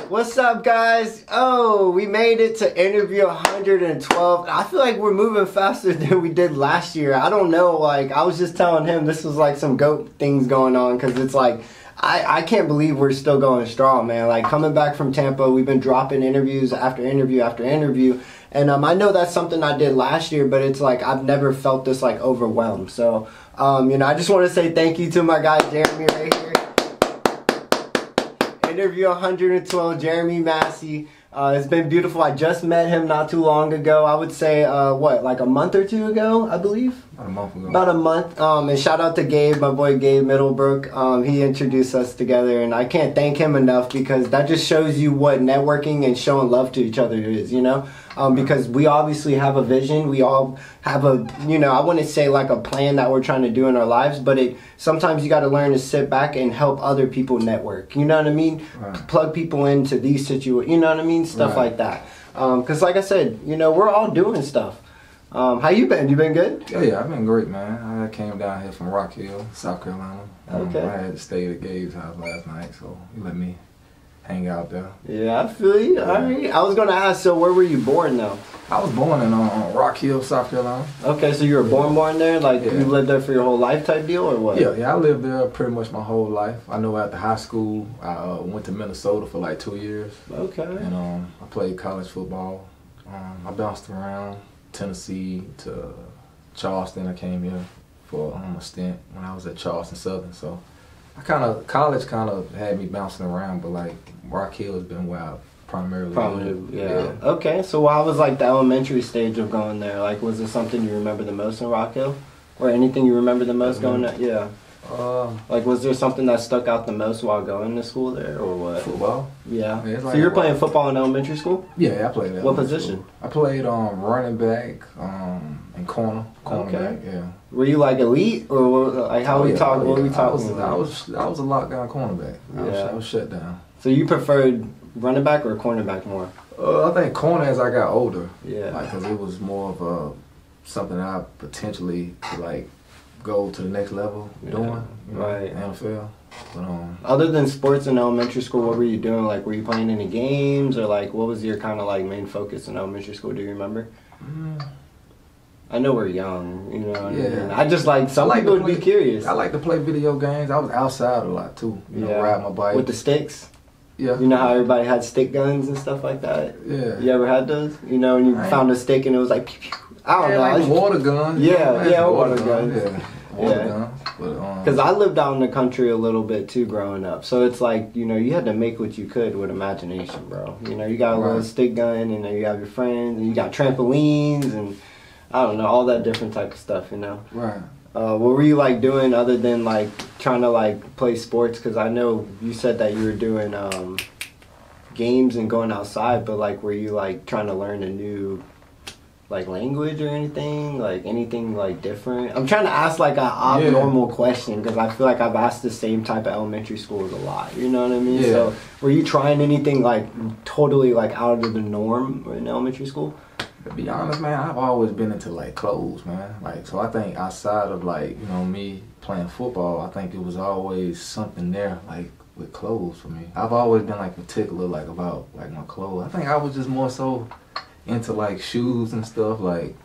What's up, guys? Oh, we made it to interview 112. I feel like we're moving faster than we did last year. I don't know, like, I was just telling him this was like some GOAT things going on, because it's like, I can't believe we're still going strong, man. Like, coming back from Tampa, we've been dropping interviews after interview after interview. And I know that's something I did last year, but it's like I've never felt this like overwhelmed. So, you know, I just want to say thank you to my guy Jermé right here. Interview 112, Jermé Massey. It's been beautiful. I just met him not too long ago. I would say, what, like a month or two ago, I believe? About a month ago. About a month. And shout out to Gabe, my boy Gabe Middlebrook. He introduced us together, and I can't thank him enough, because that just shows you what networking and showing love to each other is, you know? Because we obviously have a vision. We all have a, you know, I wouldn't say like a plan that we're trying to do in our lives, but sometimes you got to learn to sit back and help other people network. You know what I mean? Right. Plug people into these situations. You know what I mean? Stuff Right. like that. Because like I said, you know, we're all doing stuff. How you been? You been good? Yeah, I've been great, man. I came down here from Rock Hill, South Carolina. Okay. I had to stay at Gabe's house last night, so he let me hang out there. Yeah, I feel you. Yeah. All right. I was gonna ask, so where were you born though? I was born in Rock Hill, South Carolina. Okay, so you were born there? Like, Yeah. you lived there for your whole life type deal, or what? Yeah, I lived there pretty much my whole life. I know after high school, I went to Minnesota for like 2 years. Okay. And I played college football. I bounced around Tennessee to Charleston. I came here for a stint when I was at Charleston Southern. So college kind of had me bouncing around, but like Rock Hill has been where I primarily lived. Yeah. Okay, so how was like the elementary stage of going there? Like, was there something you remember the most in Rock Hill? Or anything you remember the most going there? Yeah. Like, was there something that stuck out the most while going to school there, or what? Football. Yeah. Yeah, it's So like you were playing football in elementary school? Yeah, I played that. What position? I played running back and cornerback. Yeah. Were you like elite, or like how we talk? What we talking I about? was a lockdown cornerback. I was shut down. So you preferred running back or cornerback more? I think corner as I got older. Yeah. Like, cause it was more of something that I potentially could like go to the next level doing. You know, right. NFL. But Other than sports in elementary school, what were you doing? Like, were you playing any games, or like, what was your kind of like main focus in elementary school? Do you remember? I know we're young, you know what I mean? I just like, some people would be curious. I like to play video games. I was outside a lot too. You know, ride my bike. With the sticks? Yeah. You know how everybody had stick guns and stuff like that? Yeah. You ever had those? You know, and you found a stick and it was like, pew, pew. I don't know. Like water gun. Yeah, water guns. Yeah. Water gun. Because I lived out in the country a little bit too growing up. So it's like, you know, you had to make what you could with imagination, bro. You know, you got a little stick gun, and then you have your friends, and you got trampolines, and I don't know, all that different type of stuff, you know? Right. What were you like doing other than like trying to like play sports? Because I know you said that you were doing games and going outside, but like, were you like trying to learn a new like language or anything like different? I'm trying to ask like an abnormal question, because I feel like I've asked the same type of elementary schools a lot, you know what I mean? Yeah. So were you trying anything like totally like out of the norm in elementary school? To be honest, man, I've always been into like clothes, man. Like, so I think outside of like, you know, me playing football, I think it was always something there like with clothes for me. I've always been like particular like about like my clothes. I think I was just more so into like shoes and stuff. Like,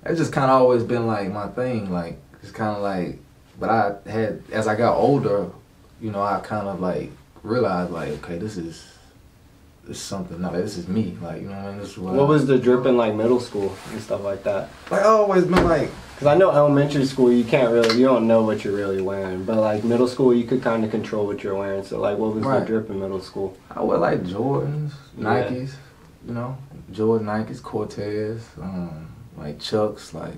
it's just kind of always been like my thing. Like, it's kind of like, but I had, as I got older, you know, I kind of like realized like, okay, this is something. No, this is me. Like, you know what I mean? This is what was the drip in like middle school and stuff like that? Like, I always been like, because I know elementary school you don't know what you're really wearing, but like middle school you could kind of control what you're wearing. So like, what was the drip in middle school? I wear like Jordans, Nikes, you know, Jordan, Nikes, Cortez, like Chucks, like,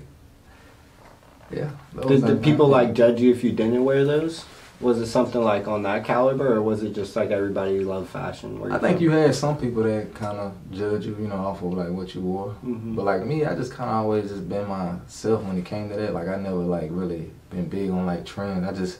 yeah. Did people like judge you if you didn't wear those? Was it something like on that caliber, or was it just like everybody loved fashion? I think you had some people that kind of judge you, you know, off of like what you wore. But like me, I just kind of always just been myself when it came to that. Like, I never like really been big on like trends. I just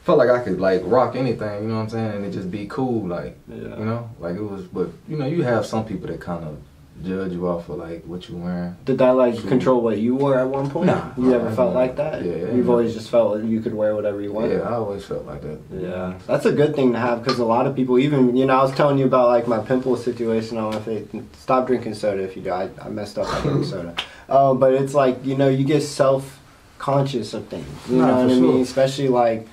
felt like I could like rock anything, you know what I'm saying, and it just be cool, like, you know, like it was. But you know, you have some people that kind of judge you off of like what you wearing. Did that like control what you wore at one point? Nah. You ever felt like that? Yeah. You've always just felt like you could wear whatever you want? Yeah, I always felt like that. Yeah. That's a good thing to have because a lot of people, even, you know, I was telling you about like my pimple situation. I don't know if they stop drinking soda if you do. I messed up by drinking soda. But it's like, you know, you get self-conscious of things. You know what I mean? Especially like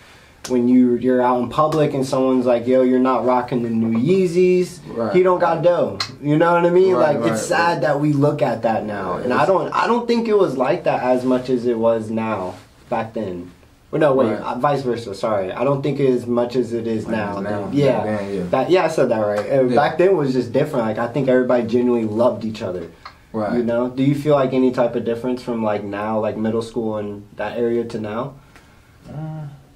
when you're out in public and someone's like, yo, you're not rocking the new Yeezys. Right. He don't got dough. You know what I mean? Right, like it's sad that we look at that now. And I don't think it was like that as much as it was now back then. Well, no, wait, vice versa. Sorry, I don't think it as much as it is now. Yeah, I said that right. Back then it was just different. Like I think everybody genuinely loved each other. Right. You know? Do you feel like any type of difference from like now, like middle school and that area to now?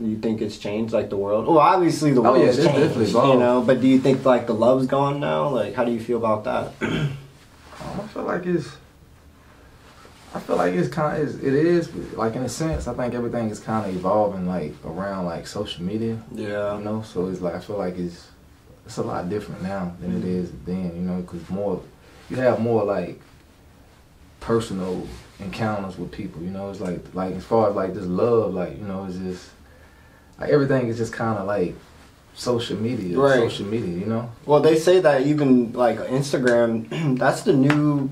Do you think it's changed, like the world? Well, obviously the world's changed, you know. But do you think like the love's gone now? Like, how do you feel about that? I feel like it's kind of, it is like in a sense. I think everything is kind of evolving like around like social media. Yeah. You know, so it's like I feel like it's a lot different now than it is then. You know, because you have more like personal encounters with people. You know, it's like as far as like this love, like you know, it's just. Like everything is just kind of like social media, you know. Well, they say that even like Instagram, that's the new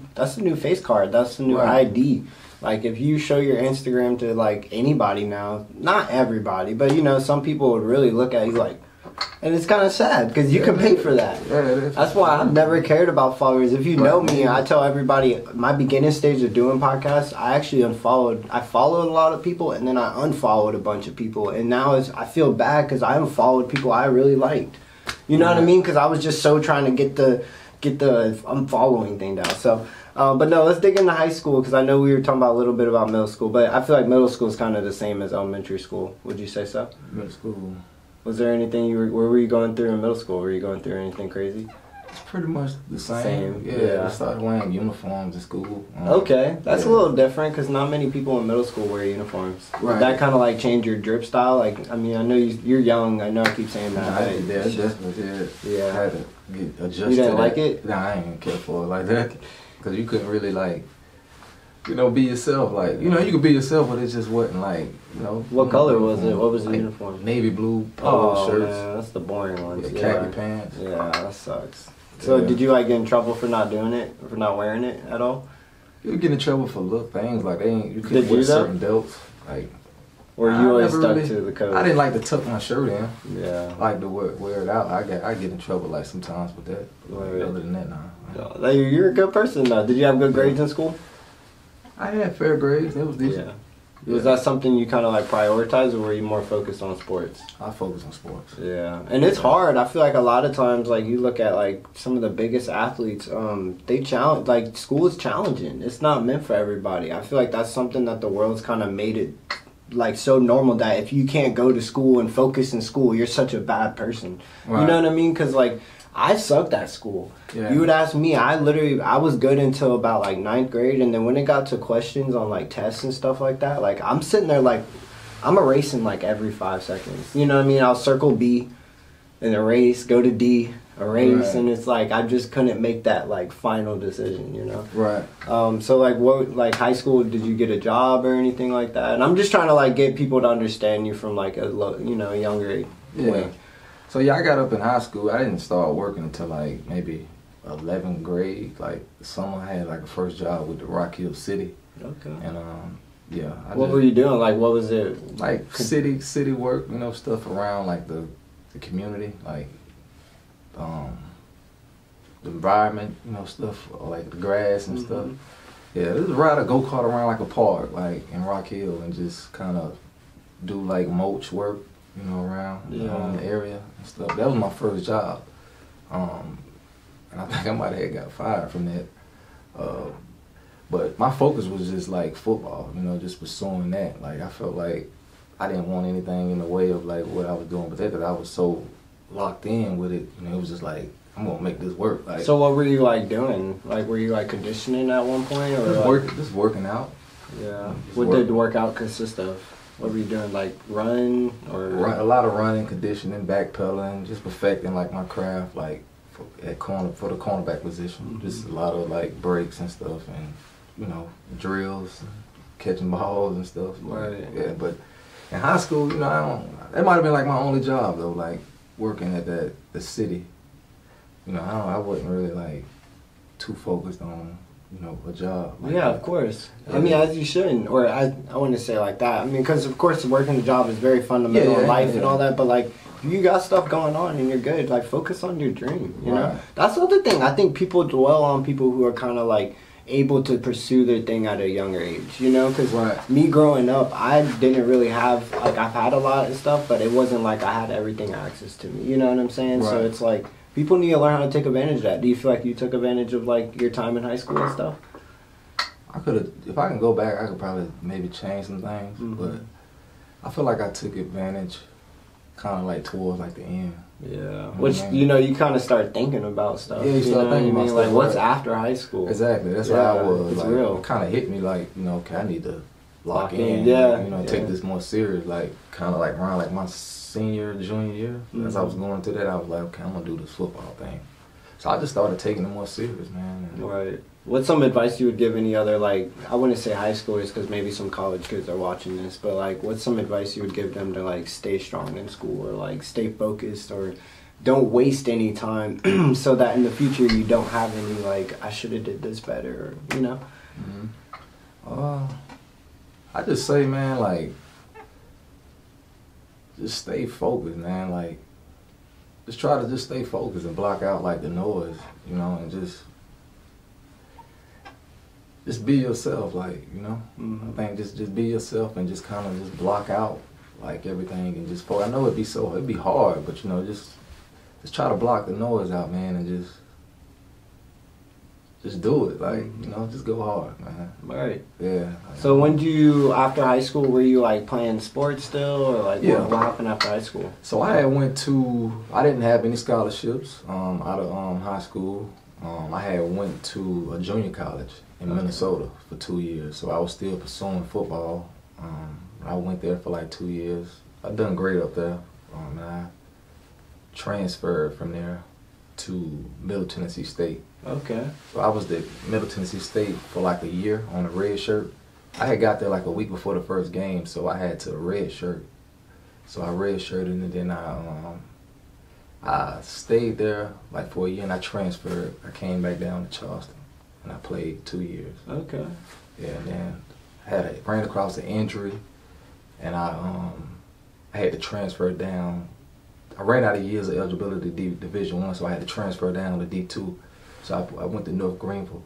face card. That's the new ID. Like if you show your Instagram to like anybody now, not everybody, but you know, some people would really look at you like, and it's kind of sad because you can pay for that. Yeah, it is. That's why I've never cared about followers. If you know me, I tell everybody my beginning stage of doing podcasts, I actually I followed a lot of people and then I unfollowed a bunch of people. And now I feel bad because I unfollowed people I really liked. You know what I mean? Because I was just so trying to get the unfollowing thing down. So, but no, let's dig into high school because I know we were talking about a little bit about middle school, but I feel like middle school is kind of the same as elementary school. Would you say so? Middle school. Was there anything where were you going through in middle school? Were you going through anything crazy? It's pretty much the same. Yeah. I started wearing uniforms in school. Okay, that's a little different because not many people in middle school wear uniforms. Right. Did that kind of like change your drip style? Like, I mean, I know you're young. I know I keep saying that. I definitely did. Yeah. I had to get adjusted. You didn't like it? Nah, I ain't even care for it like that because you couldn't really like. You know, be yourself. Like, you know, you could be yourself, but it just wasn't like, you know. What color was it? What was the uniform? Navy blue polo shirts. Man, that's the boring ones. Khaki pants. Yeah, that sucks. So did you like get in trouble for not doing it, for not wearing it at all? You would get in trouble for little things like you couldn't wear certain belts. Like, or you always stuck to the code? I didn't like to tuck my shirt in. Yeah. I like to wear it out. I get in trouble like sometimes with that. Other than that, nah. You're a good person though. Did you have good grades in school? I had fair grades. It was decent. Yeah. Was that something you kind of like prioritized, or were you more focused on sports? I focus on sports. Yeah, and it's hard. I feel like a lot of times, like you look at like some of the biggest athletes, they challenge. Like school is challenging. It's not meant for everybody. I feel like that's something that the world's kind of made it like so normal that if you can't go to school and focus in school, you're such a bad person. Right. You know what I mean? Because like. I sucked at school. Yeah. You would ask me, I was good until about like 9th grade, and then when it got to questions on like tests and stuff like that, like I'm sitting there like, I'm erasing like every 5 seconds. You know what I mean? I'll circle B, and erase, go to D, erase, and it's like I just couldn't make that like final decision, you know? Right. So like what, like high school, did you get a job or anything like that? And I'm just trying to like get people to understand you from like a younger age. Yeah. So yeah, I got up in high school. I didn't start working until like maybe 11th grade. Like the summer, I had like a first job with the Rock Hill City. Okay. And yeah. What were you doing? Like what was it? Like city work, you know, stuff around like the community, like the environment, you know, stuff like the grass and stuff. Yeah, this is ride a go-kart around like a park, like in Rock Hill, and just kind of do like mulch work. You know, around the area and stuff. That was my first job. And I think I might have got fired from that. But my focus was just like football, you know, just pursuing that. Like I felt like I didn't want anything in the way of like what I was doing with that, because I was so locked in with it. You know, it was just like, I'm gonna make this work. Like, so what were you like doing? Like were you like conditioning at one point, or just working out? Yeah. What did the workout consist of? What were you doing, like run or? A lot of running, conditioning, backpedaling, just perfecting like my craft, like for the cornerback position. Just a lot of like breaks and stuff, and you know, drills, catching balls and stuff. Right. Yeah, but in high school, you know, that might have been like my only job though, like working at the city. You know, I wasn't really like too focused on, you know, a job. Like yeah, that. of course. I mean, as you shouldn't, or I wouldn't say like that. I mean, because of course working a job is very fundamental in life and all that, but like, if you got stuff going on and you're good, like focus on your dream, you know? That's the other thing. I think people dwell on people who are kind of like able to pursue their thing at a younger age, you know? Because me growing up, I didn't really have, like I've had a lot of stuff, but it wasn't like I had everything access to me, you know what I'm saying? So it's like, people need to learn how to take advantage of that. Do you feel like you took advantage of like your time in high school and stuff? I could have, if I can go back, I could probably maybe change some things, but I feel like I took advantage kind of like towards like the end. Yeah, which you know, you kind of start thinking about stuff. Yeah, you start thinking about stuff. Like what's after high school? Exactly, that's how I was. It's like, real. It kind of hit me like, you know, okay, I need to lock in. Yeah, you know, take this more serious. Like kind of like around like my junior year. As I was going through that, I was like, okay, I'm gonna do this football thing. So I just started taking it more serious, man. Right. What's some advice you would give any other, like, I wouldn't say high schoolers because maybe some college kids are watching this, but like, what's some advice you would give them to like stay strong in school or like stay focused or don't waste any time so that in the future you don't have any like, I should have did this better, or, you know? I just say, man, like, just stay focused, man. Like, just try to just stay focused and block out like the noise, you know, and just be yourself, like, you know. I think just be yourself and just kind of just block out like everything and just focus. I know it'd be hard, but you know, just try to block the noise out, man, and just do it, like, you know, just go hard, man. Right. Yeah. So when after high school, were you like playing sports still, or like what happened after high school? So I didn't have any scholarships out of high school. I had went to a junior college in Minnesota for 2 years, so I was still pursuing football. I went there for like 2 years. I done great up there. And I transferred from there to Middle Tennessee State. Okay. So I was at Middle Tennessee State for like a year on a red shirt. I had got there like a week before the first game, so I had to red shirt. So I red shirted, and then I stayed there like for a year, and I transferred. I came back down to Charleston, and I played 2 years. Okay. Yeah, and then ran across an injury, and I had to transfer down. I ran out of years of eligibility to Division I, so I had to transfer down to D2. So I went to North Greenville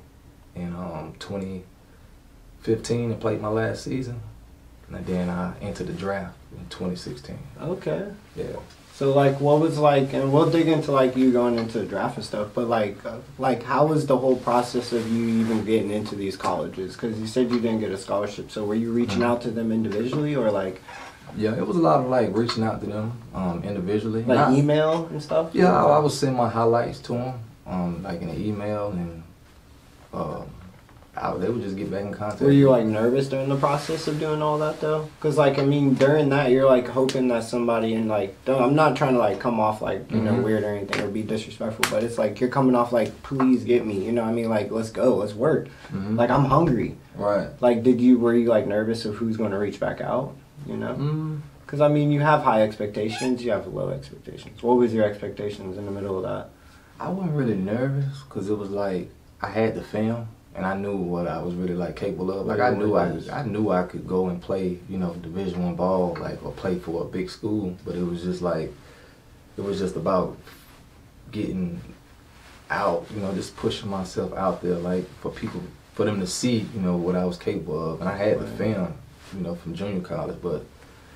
in 2015 and played my last season, and then I entered the draft in 2016. Okay. Yeah. So like, what was like, and we'll dig into like you going into the draft and stuff, but like how was the whole process of you even getting into these colleges? Because you said you didn't get a scholarship, so were you reaching out to them individually or like? Yeah, it was a lot of like reaching out to them individually. Like email and stuff? Yeah, I would send my highlights to them, like in an email, and they would just get back in contact. Were you like nervous during the process of doing all that though? Because like, I mean, during that you're like hoping that somebody, and like, I'm not trying to like come off like, you know, weird or anything or be disrespectful, but it's like you're coming off like, please get me, you know what I mean? Like, let's go, let's work. Like, I'm hungry. Right. Like, were you like nervous of who's going to reach back out, you know? Because I mean, you have high expectations, you have low expectations. What was your expectations in the middle of that? I wasn't really nervous because it was like I had the film and I knew what I was really like capable of. Like I knew I could go and play, you know, Division I ball, like, or play for a big school. But it was just like, it was just about getting out, you know, just pushing myself out there, like for them to see, you know, what I was capable of. And I had the film, you know, from junior college, but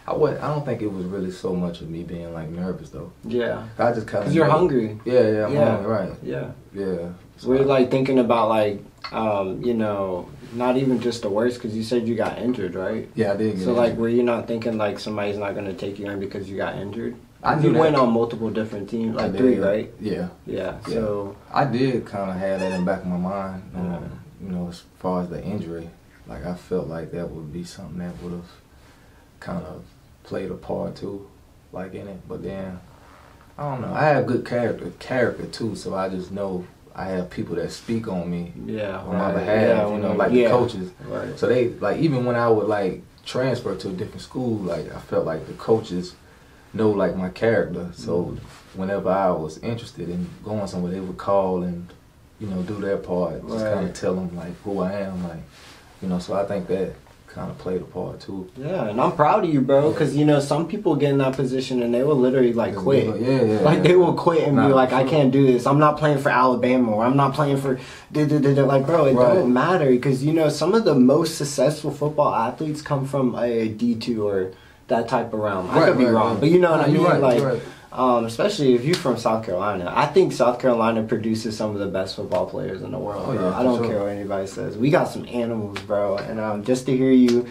I don't think it was really so much of me being like nervous though. Yeah. I just kind of. Because you're hungry. Yeah, I'm hungry, right. Yeah. Yeah. So we're like thinking about like, you know, not even just the worst, because you said you got injured, right? Yeah, I did get So injured. like, were you not thinking like somebody's not going to take you in because you got injured? I knew you went on multiple different teams, like 3, right? Yeah. Yeah. So I did kind of have that in the back of my mind. You know, as far as the injury, like I felt like that would be something that would have kind of played a part too, like in it. But then I don't know. I have good character too, so I just know I have people that speak on me on my behalf, you know, like the coaches. Right. So they, like, even when I would, like, transfer to a different school, like, I felt like the coaches know, like, my character. So whenever I was interested in going somewhere, they would call and, you know, do their part, just kind of tell them, like, who I am, like, you know, so I think that kind of played a part too. Yeah, and I'm proud of you, bro, because you know some people get in that position and they will literally like quit. Like they will quit and be like, I can't do this. I'm not playing for Alabama, or I'm not playing for. Like, bro, it don't matter, because you know some of the most successful football athletes come from a D2 or that type of realm. I could be wrong, but you know what I mean. Like, especially if you're from South Carolina. I think South Carolina produces some of the best football players in the world, bro. I don't care what anybody says. We got some animals, bro. And just to hear you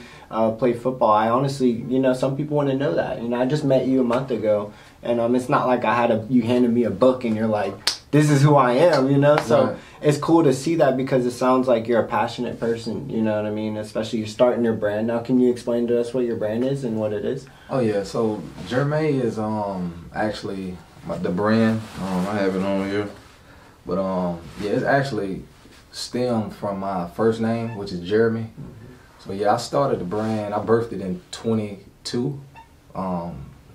play football, I honestly, you know, some people want to know that. You know, I just met you a month ago, and it's not like you handed me a book and you're like, this is who I am, you know? So it's cool to see that, because it sounds like you're a passionate person, you know what I mean? Especially you're starting your brand. Now, can you explain to us what your brand is and what it is? Oh, yeah. So Jermé is actually the brand. I have it on here. But yeah, it's actually stemmed from my first name, which is Jermé. So yeah, I started the brand. I birthed it in 22.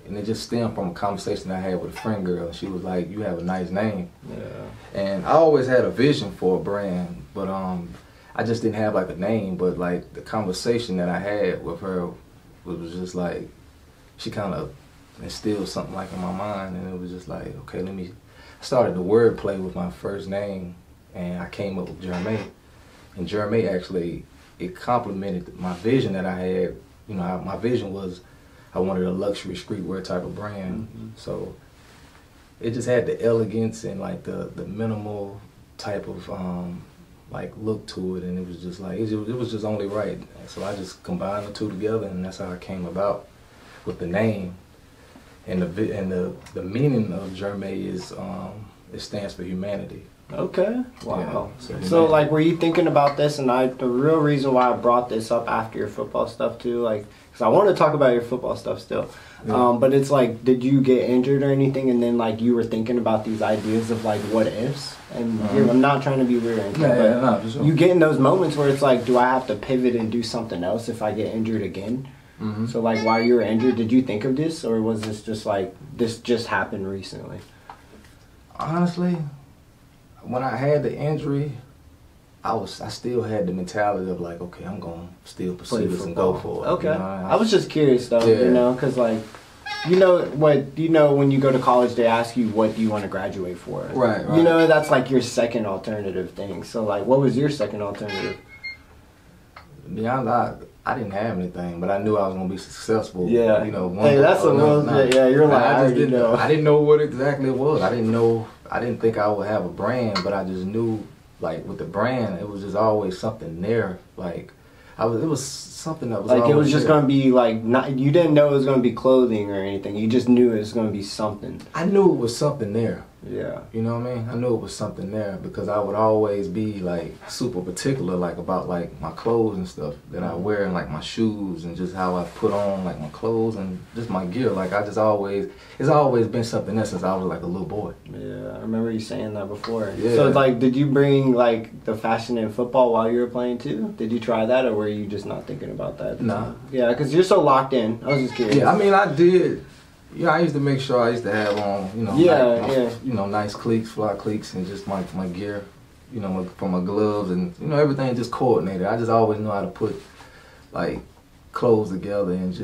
And it just stemmed from a conversation I had with a friend girl. She was like, you have a nice name. Yeah. And I always had a vision for a brand, but I just didn't have like a name. But like the conversation that I had with her was just like, she kind of instilled something like in my mind, and it was just like, okay, I started the wordplay with my first name, and I came up with Jermé. And Jermé actually, it complemented my vision that I had. You know, my vision was, I wanted a luxury streetwear type of brand. So it just had the elegance and like the minimal type of like look to it, and it was just like, it was just only right. So I just combined the two together, and that's how I came about with the name. And the meaning of Jermé is it stands for humanity. Okay. Wow. Yeah, so like, were you thinking about this? And the real reason why I brought this up after your football stuff too, like, because I want to talk about your football stuff still. Yeah. But it's like, did you get injured or anything, and then like you were thinking about these ideas of like what ifs? And I'm not trying to be weird or anything, but for sure. You get in those moments where it's like, do I have to pivot and do something else if I get injured again? So like, while you were injured, did you think of this, or was this just like, this just happened recently? Honestly, when I had the injury, I still had the mentality of like, okay, I'm gonna still pursue this and go for it. Okay. You know, I was just curious though, you know, because like, you know when you go to college, they ask you what do you want to graduate for. Right. You know, that's like your second alternative thing. So like, what was your second alternative? Yeah, I didn't have anything, but I knew I was gonna be successful. Yeah. You know. Hey, that's a real. Yeah, you're like, I just didn't know. I didn't know what exactly it was. I didn't think I would have a brand, but I just knew, like, with the brand, it was just always something there. Like, it was something that was like, it was just gonna be like, you didn't know it was gonna be clothing or anything. You just knew it was gonna be something. I knew it was something there. Yeah. You know what I mean? I knew it was something there, because I would always be like super particular, like about like my clothes and stuff that I wear, and like my shoes, and just how I put on like my clothes and just my gear. Like it's always been something there since I was like a little boy. Yeah, I remember you saying that before. Yeah. So like, did you bring like the fashion in football while you were playing too? Did you try that, or were you just not thinking about that? No. Yeah, because you're so locked in. I was just curious. Yeah, I mean, I did. Yeah, I used to make sure I used to have on, you know, you know, nice cleats, fly cleats, and just my gear, you know, for my gloves, and you know, everything just coordinated. I just always know how to put like clothes together, and it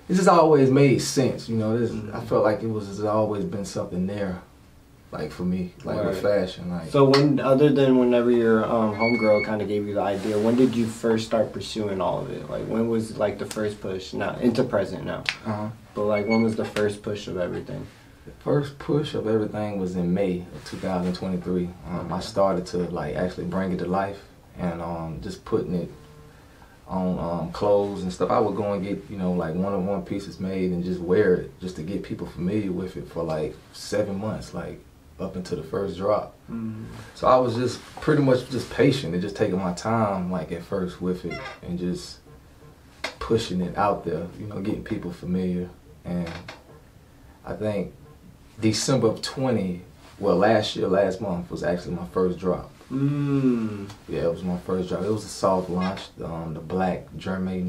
just always made sense. You know, I felt like it's always been something there, like for me, like with fashion. Like, so other than whenever your homegirl kind of gave you the idea, when did you first start pursuing all of it? Like, when was like the first push? Now into present now. But like, when was the first push of everything? The first push of everything was in May of 2023. I started to like actually bring it to life, and just putting it on clothes and stuff. I would go and get, you know, like one-on-one pieces made and just wear it, just to get people familiar with it for like 7 months, like up until the first drop. So I was just pretty much just patient and just taking my time, like at first with it, and just pushing it out there, you know, getting people familiar. And I think December of 20, well, last month was actually my first drop. Yeah, it was my first drop. It was a soft launch, the black Jermé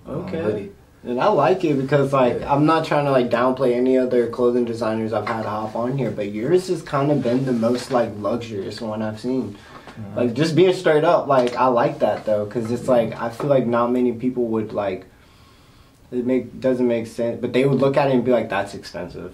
hoodie. And I like it because, like, I'm not trying to, like, downplay any other clothing designers I've had hop on here, but yours has kind of been the most, like, luxurious one I've seen. Like, just being straight up, like, I like that, though, because it's, like, I feel like not many people would, like, doesn't make sense, but they would look at it and be like, that's expensive.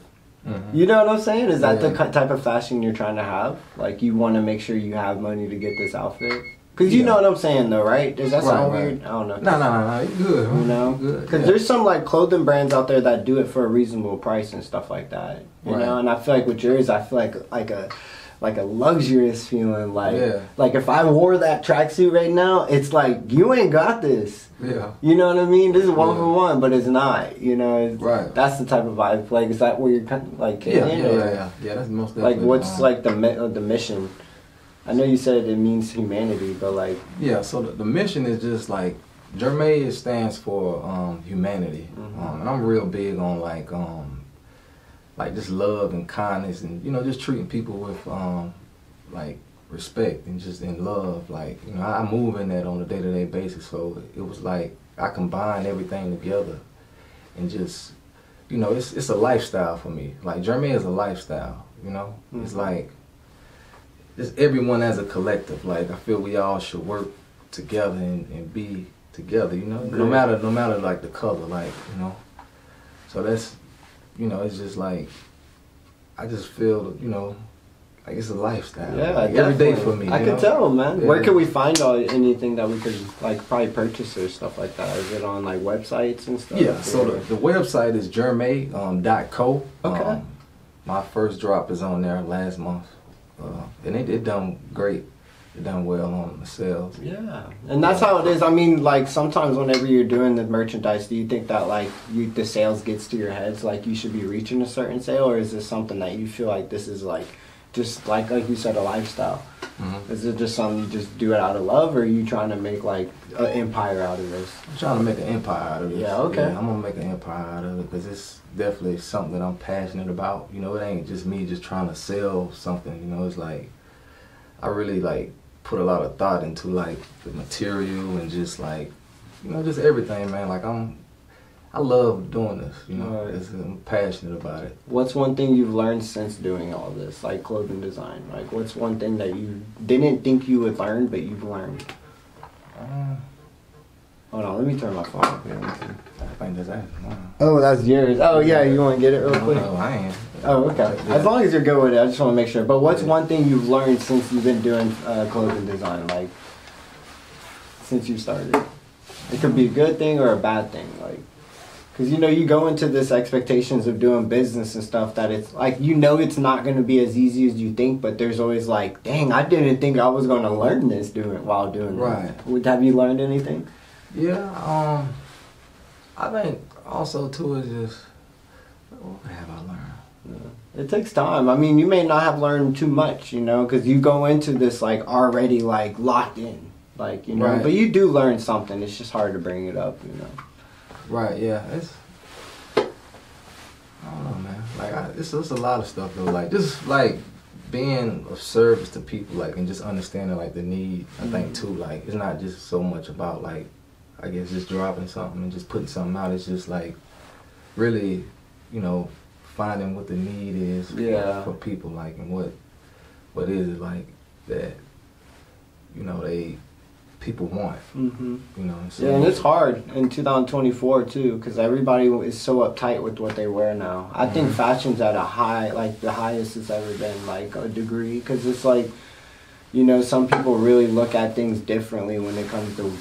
You know what I'm saying? Is that the type of fashion you're trying to have? Like, you want to make sure you have money to get this outfit? Because you know what I'm saying, though, right? Does that sound weird? I don't know. No, you're good. You know? Because there's some, like, clothing brands out there that do it for a reasonable price and stuff like that. You know? And I feel like with yours, I feel like a luxurious feeling. Like if I wore that tracksuit right now, it's like, you ain't got this. Yeah. You know what I mean? This is one for one, but it's not. You know? That's the type of vibe. Like, is that where you're kind of, like, Yeah, that's most definitely. Like, what's, like, the mission? I know you said it means humanity, but like... Yeah, so the mission is just like, Jermé stands for humanity. And I'm real big on like just love and kindness and, you know, just treating people with like respect and just in love. Like, you know, I move in that on a day-to-day basis, so it was like I combine everything together and just, you know, it's a lifestyle for me. Like, Jermé is a lifestyle, you know? It's like, just everyone as a collective. Like, I feel we all should work together and be together, you know, no matter like the color, like, you know. So that's, you know, it's just like, I just feel, you know, like it's a lifestyle. Yeah, like, every day for me. I can tell, man. Yeah. Where can we find anything that we could, like, probably purchase or stuff like that? Is it on, like, websites and stuff? Yeah, so the website is jermé.co. Okay. My first drop is on there last month. And it done great. It done well on the sales. Yeah, and that's how it is. I mean, like, sometimes whenever you're doing the merchandise, do you think that, like, the sales gets to your heads, like, you should be reaching a certain sale, or is this something that you feel like this is, like, just like you said, a lifestyle? Is it just something you just do it out of love, or are you trying to make, like, an empire out of this? I'm trying to make an empire out of this. Yeah, okay. Yeah, I'm gonna make an empire out of it because it's definitely something that I'm passionate about. You know, it ain't just me just trying to sell something. You know, it's like I really like put a lot of thought into like the material and just like, you know, just everything, man. Like I love doing this, you know. I'm passionate about it. What's one thing you've learned since doing all this, like clothing design? Like, what's one thing that you didn't think you would learn, but you've learned? Hold on, let me turn my phone up here. I think that's that. Oh, that's yours. Oh, yeah, you want to get it real quick? No, I ain't. Oh, okay. As long as you're good with it, I just want to make sure. But what's one thing you've learned since you've been doing clothing design, like, since you started? It could be a good thing or a bad thing, like. Because, you know, you go into this expectations of doing business and stuff that it's, like, you know it's not going to be as easy as you think, but there's always like, dang, I didn't think I was going to learn this while doing this. Have you learned anything? Yeah, I think also, too, is just, what have I learned? It takes time. I mean, you may not have learned too much, you know, because you go into this, like, already, like, locked in, like, you know, but you do learn something. It's just hard to bring it up, you know. Right, yeah, it's, I don't know, man, like, it's a lot of stuff, though, like, just, like, being of service to people, like, and just understanding, like, the need, I think, too, like, it's not just so much about, like, I guess just dropping something and just putting something out, it's just, like, really, you know, finding what the need is for people, like, and what is it, like, that, you know, people want, you know. So yeah, and it's hard in 2024 too, because everybody is so uptight with what they wear now. I think fashion's at a high, like the highest it's ever been, like a degree, because it's like, you know, some people really look at things differently when it comes to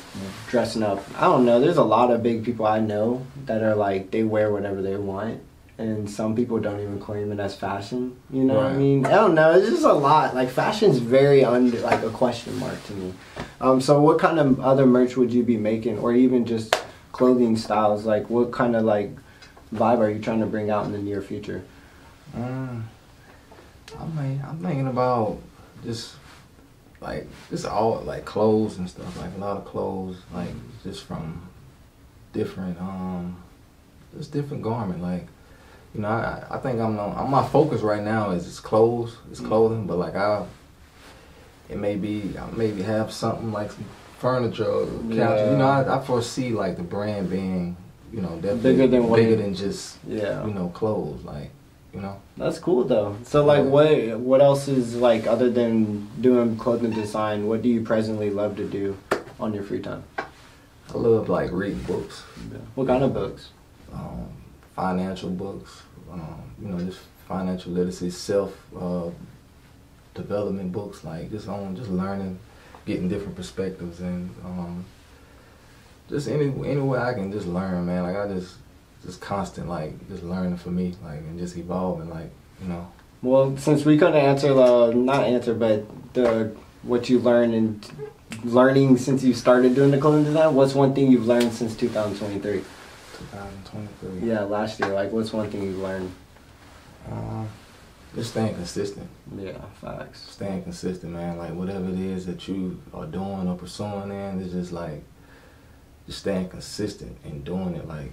dressing up. I don't know, there's a lot of big people I know that are like, they wear whatever they want. And some people don't even claim it as fashion, you know what I mean? I don't know, it's just a lot. Like, fashion's very like a question mark to me. So what kind of other merch would you be making, or even just clothing styles? Like, what kind of, like, vibe are you trying to bring out in the near future? I'm thinking about just, like, just all, like, clothes and stuff. Like, a lot of clothes, like, just from different, just different garment, like, you know, I think my focus right now is just clothes, clothing, but like I maybe have something like some furniture or couches. You know, I foresee like the brand being, you know, definitely bigger than just you know, clothes, like, you know. That's cool though. So like what else is like, other than doing clothing design, what do you presently love to do on your free time? I love like reading books. Yeah. What kind of books? Financial books, you know, just financial literacy, self development books, like just learning, getting different perspectives, and just any way I can just learn, man. Like I just constant, like just learning for me, like, and just evolving, like, you know. Well, since we couldn't answer what you learned and learning since you started doing the clothing design, what's one thing you've learned since 2023? 2023. Yeah, last year. Like, what's one thing you've learned? Just staying consistent. Yeah, facts. Staying consistent, man. Like whatever it is that you are doing or pursuing, it's just like just staying consistent and doing it, like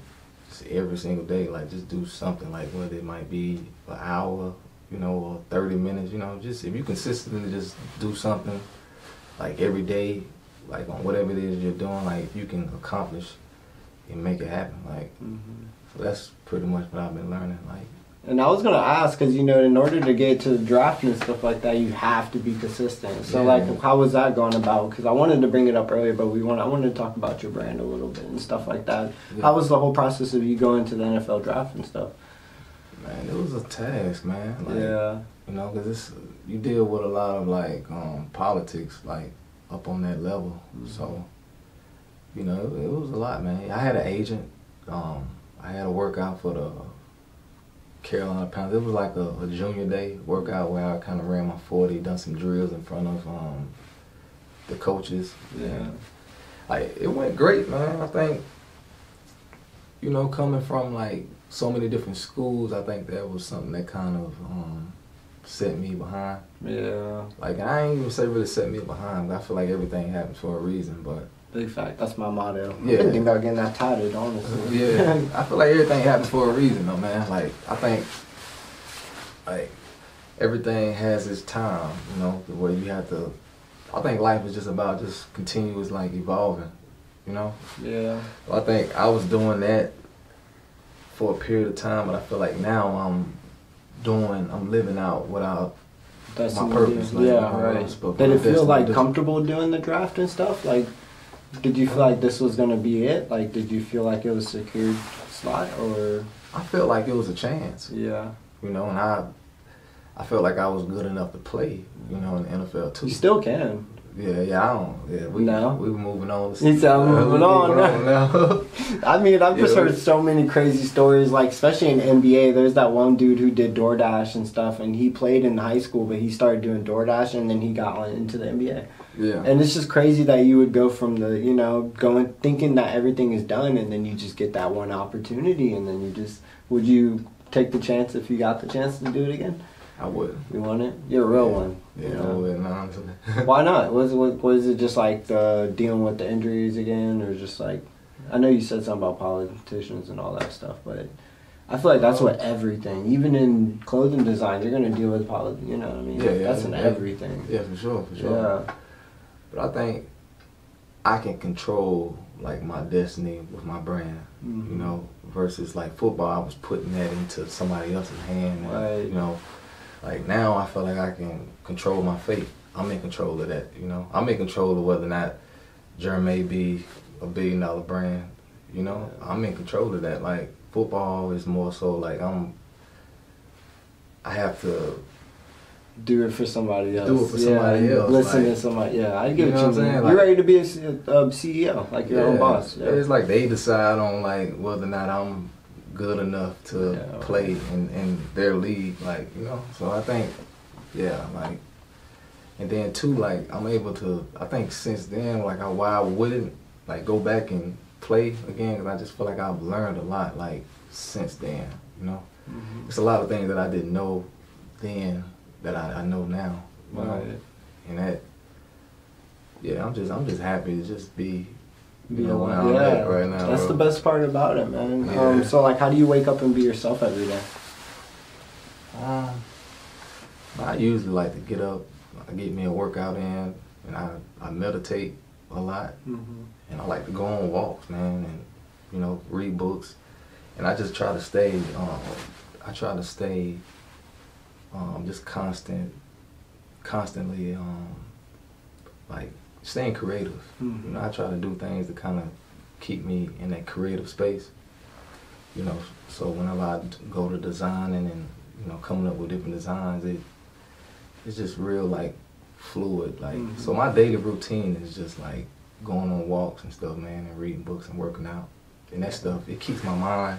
just every single day. Like just do something, like whether it might be an hour, you know, or 30 minutes. You know, just if you consistently just do something, like every day, like on whatever it is you're doing, like if you can accomplish and make it happen, like so that's pretty much what I've been learning, like. And I was gonna ask, cause you know, in order to get to the draft and stuff like that, you have to be consistent. So like, how was that going about? Cause I wanted to bring it up earlier, but I wanted to talk about your brand a little bit and stuff like that. Yeah. How was the whole process of you going to the NFL draft and stuff? Man, it was a task, man. Like, yeah. You know, cause you deal with a lot of like politics, like up on that level. So, you know, it was a lot, man. I had an agent. I had a workout for the Carolina Panthers. It was like a junior day workout where I kind of ran my 40, done some drills in front of the coaches. Yeah, like it went great, man. I think, you know, coming from like so many different schools, I think that was something that kind of set me behind. Yeah. Like I ain't even say really set me behind, but I feel like everything happens for a reason. But big fact. That's my motto. Yeah. I didn't think about getting that tatted, honestly. Yeah. I feel like everything happens for a reason, though, man. Like, I think, like, everything has its time, you know, where you have to, I think life is just about just continuous, like, evolving, you know? Yeah. So I think I was doing that for a period of time, but I feel like now I'm living out without my purpose. Like, yeah, right. Did it feel, like, comfortable doing the draft and stuff? Like, did you feel like this was going to be it? Like, did you feel like it was a secured slot, or? I felt like it was a chance. Yeah. You know, and I felt like I was good enough to play, you know, in the NFL too. You still can. We were moving on. You said moving on now. I mean, I've just heard so many crazy stories, like especially in the NBA. There's that one dude who did DoorDash and stuff, and he played in high school, but he started doing DoorDash, and then he got into the NBA. Yeah. And it's just crazy that you would go from the, you know, going thinking that everything is done, and then you just get that one opportunity, and then would you take the chance if you got the chance to do it again? I would. You want it? You're a real one. Yeah, you know? I wouldn't, honestly. Why not? Was it just like dealing with the injuries again, or just like, I know you said something about politicians and all that stuff, but I feel like that's what everything, even in clothing design, you're gonna deal with politics. You know what I mean? That's in everything. Yeah, for sure. Yeah. But I think I can control like my destiny with my brand, you know, versus like football. I was putting that into somebody else's hand, and, you know. Like now I feel like I can control my fate. I'm in control of that, you know. I'm in control of whether or not Jermé be a $1 billion brand, you know. I'm in control of that. Like football is more so like I have to do it for somebody else. Do it for somebody else. Listen to somebody. Yeah, I get what you're saying. You're ready to be a CEO, like your own boss. Yeah. It's like they decide on like whether or not I'm good enough to play in their league, like, you know. So I think, like, and then too, like, I'm able to, I think since then, like, why I wouldn't like go back and play again, because I just feel like I've learned a lot, like, since then, you know. It's a lot of things that I didn't know then that I know now, you know? And that, I'm just happy to just be, you know, where I'm at right now. That's the best part about it, man. So, like, how do you wake up and be yourself every day? I usually like to get up, I get me a workout in, and I meditate a lot, and I like to go on walks, man, and you know, read books, and I just try to stay. Just constantly like staying creative. You know, I try to do things to kind of keep me in that creative space. You know, so whenever I go to designing and you know coming up with different designs, it's just real like fluid. Like so, my daily routine is just like going on walks and stuff, man, and reading books and working out, and that stuff. It keeps my mind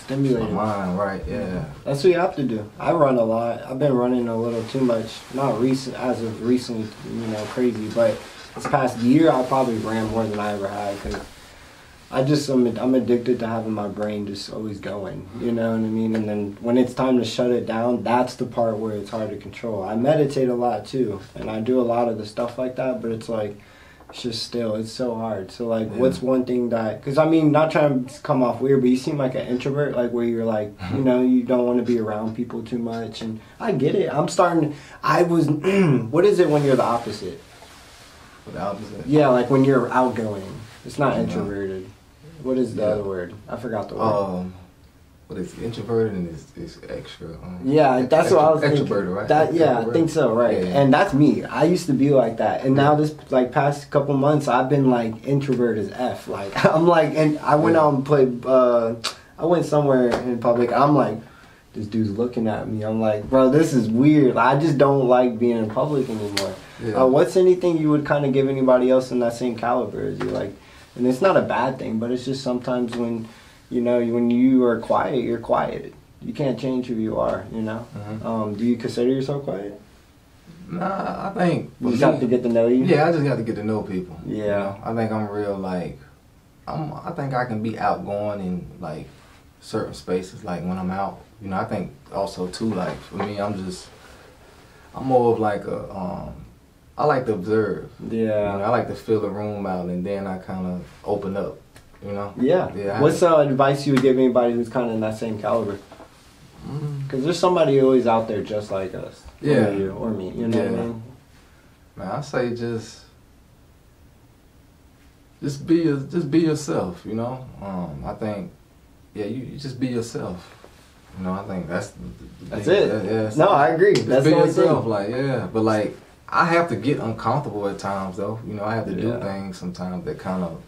stimulated. My mind, right? Yeah. That's what you have to do. I run a lot. I've been running a little too much. Not recent, as of recently, you know, crazy. But this past year, I probably ran more than I ever had because I'm addicted to having my brain just always going. You know what I mean? And then when it's time to shut it down, that's the part where it's hard to control. I meditate a lot too, and I do a lot of the stuff like that. But it's like, it's just still, it's so hard. So like, what's one thing that, because I mean, not trying to come off weird, but you seem like an introvert, like where you're like, you know, you don't want to be around people too much, and I get it. What is it when you're the opposite? The opposite? Yeah, like when you're outgoing. It's not introverted. What is the other word? I forgot the word. But it's introverted and it's extra. Yeah, that's what I was thinking. Extroverted, right? I think so, right. Yeah. And that's me. I used to be like that. And now this, like, past couple months, I've been, like, introvert as F. Like, I'm like, and I went out and played, I went somewhere in public. I'm like, this dude's looking at me. I'm like, bro, this is weird. I just don't like being in public anymore. Yeah. What's anything you would kind of give anybody else in that same caliber as you, like, and it's not a bad thing, but it's just sometimes when, you know, when you are quiet, you're quiet. You can't change who you are, you know? Do you consider yourself quiet? Nah, I think... You just have to get to know you? Yeah, I just got to get to know people. Yeah. You know? I think I'm real, like... I think I can be outgoing in, like, certain spaces, like, when I'm out. You know, I think also, too, like, for me, I'm more of, like, I like to observe. Yeah. You know, I like to fill the room out, and then I kind of open up. You know? Yeah. What's advice you would give anybody who's kind of in that same caliber? Because there's somebody always out there just like us. Yeah. Or you, or me. You know what I mean? Man, I say just be yourself. You know? I think, you just be yourself. You know, I think that's it. No, I agree. That's be yourself. Like, but like, I have to get uncomfortable at times, though. You know, I have to do things sometimes that kind of.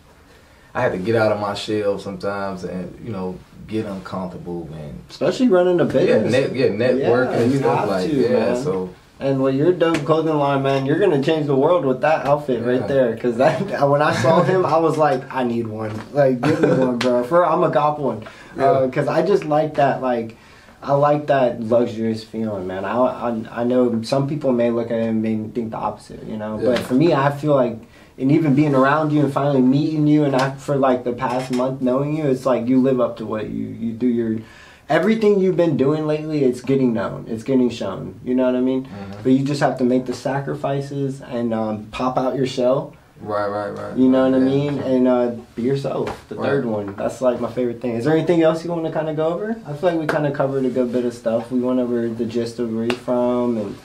I had to get out of my shell sometimes and, you know, get uncomfortable and... Especially running a business. Networking and stuff like that. Man. So... And with your dope clothing line, man, you're going to change the world with that outfit right there. Because when I saw him, I was like, I need one. Like, give me one, bro. I'm a cop one. Because I just like that, like... I like that luxurious feeling, man. I know some people may look at it and may think the opposite, you know? But for me, I feel like... And even being around you and finally meeting you, and for like the past month knowing you, it's like you live up to what you do. Everything you've been doing lately, it's getting known, it's getting shown. You know what I mean? But you just have to make the sacrifices and pop out your shell. Right. You know what I mean? And be yourself. The third one. That's like my favorite thing. Is there anything else you want to kind of go over? I feel like we kind of covered a good bit of stuff. We went over the gist of where you're from and.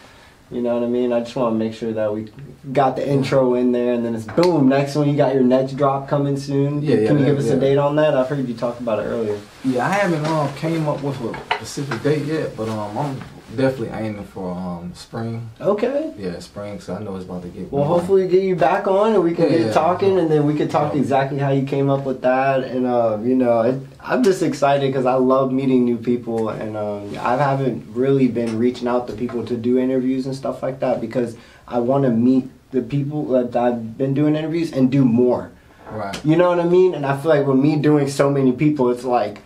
You know what I mean? I just want to make sure that we got the intro in there, and then it's boom. Next one, you got your next drop coming soon. Can you give us a date on that? I've heard you talk about it earlier. Yeah, I haven't came up with a specific date yet, but I'm definitely aiming for spring. Okay. Yeah, spring. So I know it's about to get. Well, hopefully get you back on, and we can get talking, and then we can talk exactly how you came up with that. And you know, I'm just excited because I love meeting new people, and I haven't really been reaching out to people to do interviews and stuff like that because I want to meet the people that I've been doing interviews and do more. Right. You know what I mean? And I feel like with me doing so many people, it's like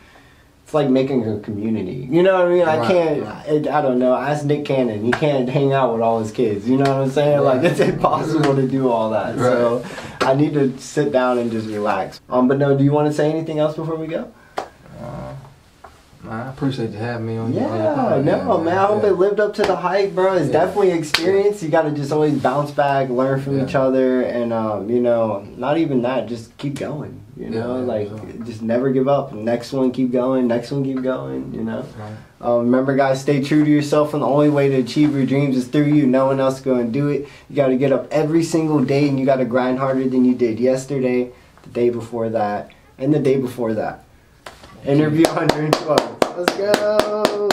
making a community. You know what I mean? I can't, I don't know, ask Nick Cannon. He can't hang out with all his kids. You know what I'm saying? Like, it's impossible to do all that. So I need to sit down and just relax. But no, do you want to say anything else before we go? Man, I appreciate you having me on your podcast. Man. I hope it lived up to the hype, bro. It's definitely an experience. You got to just always bounce back, learn from each other, and you know, not even that, just keep going. You know, just never give up. Next one, keep going. Next one, keep going. You know. Right. Remember, guys, stay true to yourself, and the only way to achieve your dreams is through you. No one else is going to do it. You got to get up every single day, and you got to grind harder than you did yesterday, the day before that, and the day before that. Interview 112. Let's go.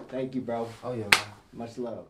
Thank you, bro. Oh, yeah, man. Much love.